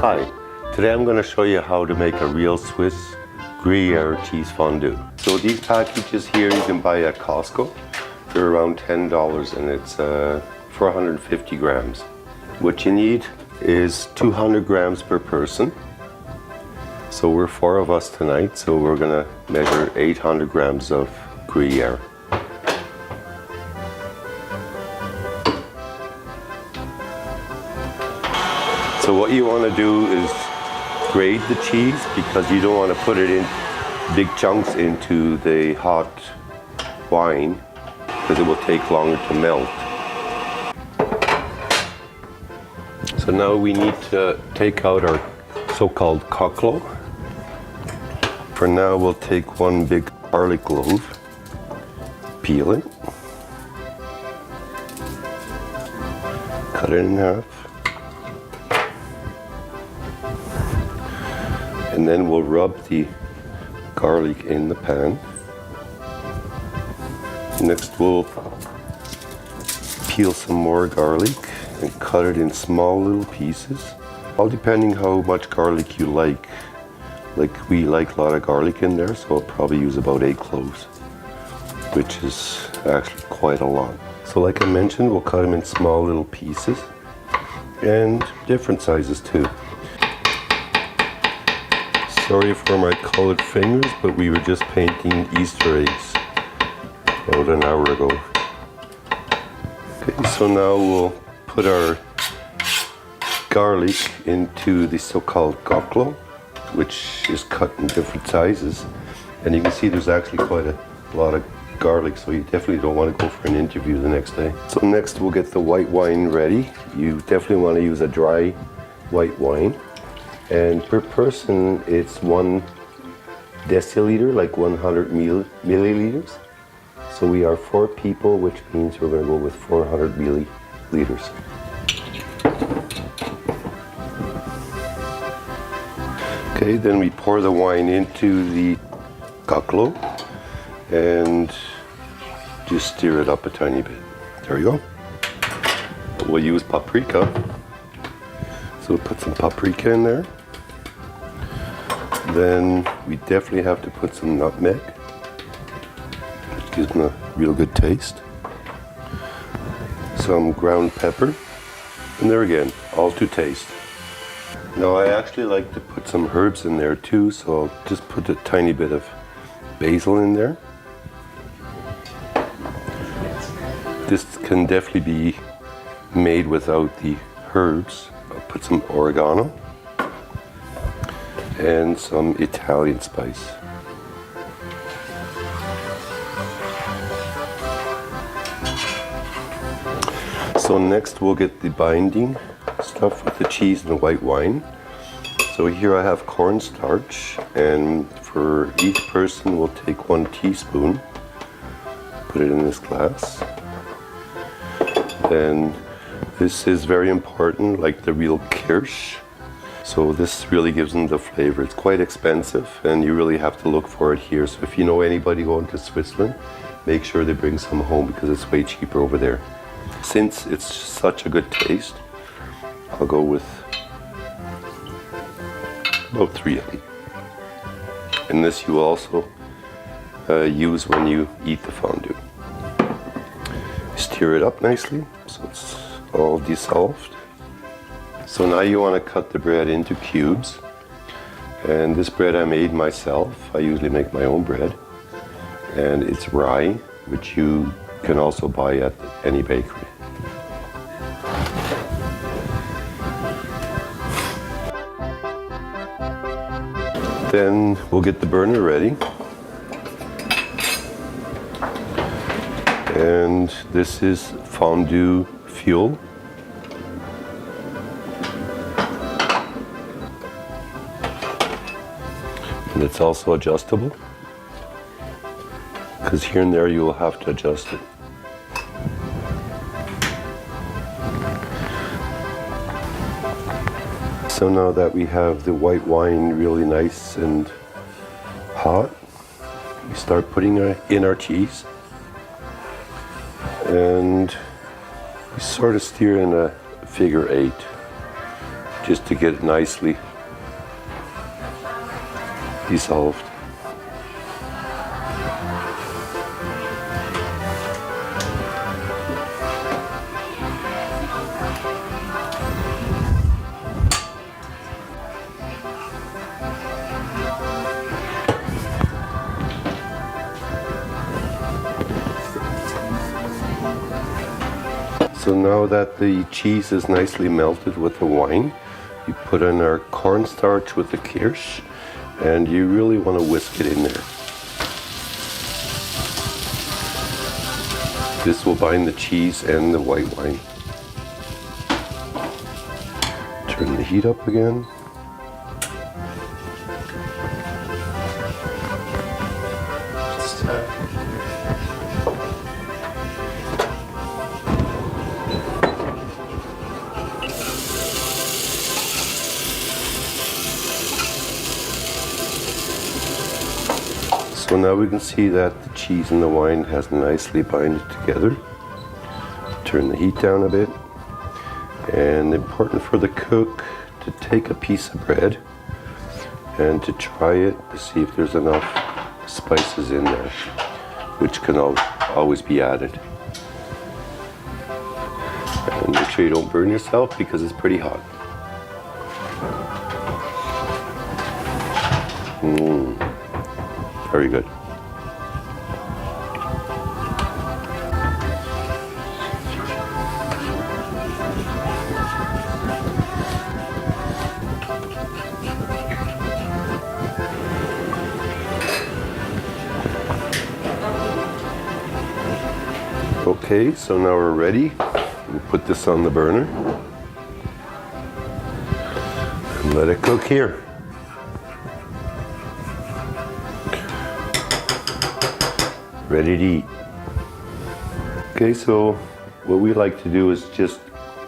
Hi, today I'm going to show you how to make a real Swiss Gruyere cheese fondue. So these packages here you can buy at Costco. They're around $10 and it's 450 grams. What you need is 200 grams per person. So we're 4 of us tonight, so we're going to measure 800 grams of Gruyere. So what you want to do is grate the cheese because you don't want to put it in big chunks into the hot wine because it will take longer to melt. So now we need to take out our so-called cocklo. For now we'll take one big garlic clove, peel it, cut it in half. And then we'll rub the garlic in the pan. Next we'll peel some more garlic and cut it in small little pieces. All depending how much garlic you like. Like we like a lot of garlic in there, so I'll probably use about 8 cloves, which is actually quite a lot. So like I mentioned, we'll cut them in small little pieces and different sizes too. Sorry for my colored fingers, but we were just painting Easter eggs about an hour ago. Okay, so now we'll put our garlic into the so-called cocklo, which is cut in different sizes. And you can see there's actually quite a lot of garlic, so you definitely don't want to go for an interview the next day. So next we'll get the white wine ready. You definitely want to use a dry white wine. And per person, it's 1 deciliter, like 100 milliliters. So we are 4 people, which means we're going to go with 400 milliliters. Okay, then we pour the wine into the cocklo and just stir it up a tiny bit. There we go. We'll use paprika. So we'll put some paprika in there. Then we definitely have to put some nutmeg. It gives them a real good taste. Some ground pepper. And there again, all to taste. Now I actually like to put some herbs in there too, so I'll just put a tiny bit of basil in there. This can definitely be made without the herbs. I'll put some oregano and some Italian spice. So next we'll get the binding stuff with the cheese and the white wine. So here I have cornstarch, and for each person we'll take 1 teaspoon, put it in this glass. Then this is very important, like the real kirsch. So this really gives them the flavor. It's quite expensive and you really have to look for it here. So if you know anybody going to Switzerland, make sure they bring some home because it's way cheaper over there. Since it's such a good taste, I'll go with about 3 of them. And this you also use when you eat the fondue. Stir it up nicely so it's all dissolved. So now you want to cut the bread into cubes. And this bread I made myself. I usually make my own bread. And it's rye, which you can also buy at any bakery. Then we'll get the burner ready. And this is fondue fuel. And it's also adjustable, because here and there you will have to adjust it. So now that we have the white wine really nice and hot, we start putting in our cheese. And we sort of steer in a figure 8. just to get it nicely dissolved. So now that the cheese is nicely melted with the wine, you put in our cornstarch with the kirsch, and you really want to whisk it in there. This will bind the cheese and the white wine. Turn the heat up again. So now we can see that the cheese and the wine has nicely binded together. Turn the heat down a bit. And important for the cook to take a piece of bread and to try it to see if there's enough spices in there, which can always be added. And make sure you don't burn yourself because it's pretty hot. Very good. Okay, so now we're ready. We'll put this on the burner and let it cook here. Ready to eat. Okay, so what we like to do is just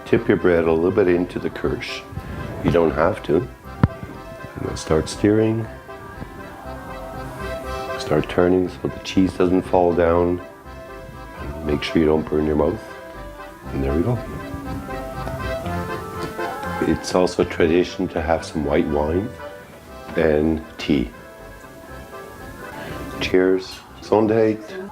tip your bread a little bit into the kirsch. You don't have to. And we'll start stirring. Start turning so the cheese doesn't fall down. And make sure you don't burn your mouth. And there we go. It's also a tradition to have some white wine and tea. Cheers. Gesundheit.